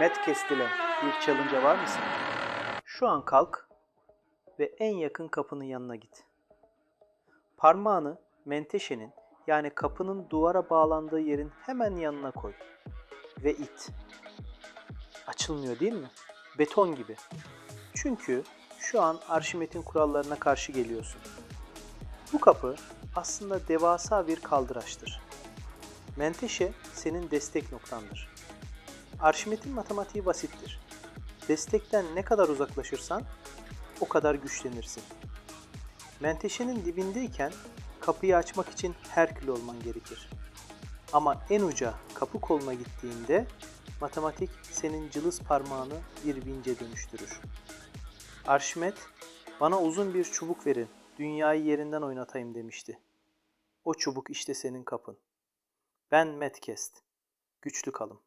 Medcast ile bir challenge'a var mısın? Şu an kalk ve en yakın kapının yanına git. Parmağını menteşenin yani kapının duvara bağlandığı yerin hemen yanına koy ve it. Açılmıyor değil mi? Beton gibi. Çünkü şu an Arşimet'in kurallarına karşı geliyorsun. Bu kapı aslında devasa bir kaldıraçtır. Menteşe senin destek noktandır. Arşimet'in matematiği basittir. Destekten ne kadar uzaklaşırsan o kadar güçlenirsin. Menteşenin dibindeyken kapıyı açmak için Herkül olman gerekir. Ama en uca kapı koluna gittiğinde matematik senin cılız parmağını bir vince dönüştürür. Arşimet, bana uzun bir çubuk verin, dünyayı yerinden oynatayım demişti. O çubuk işte senin kapın. Ben Medcast. Güçlü kalın.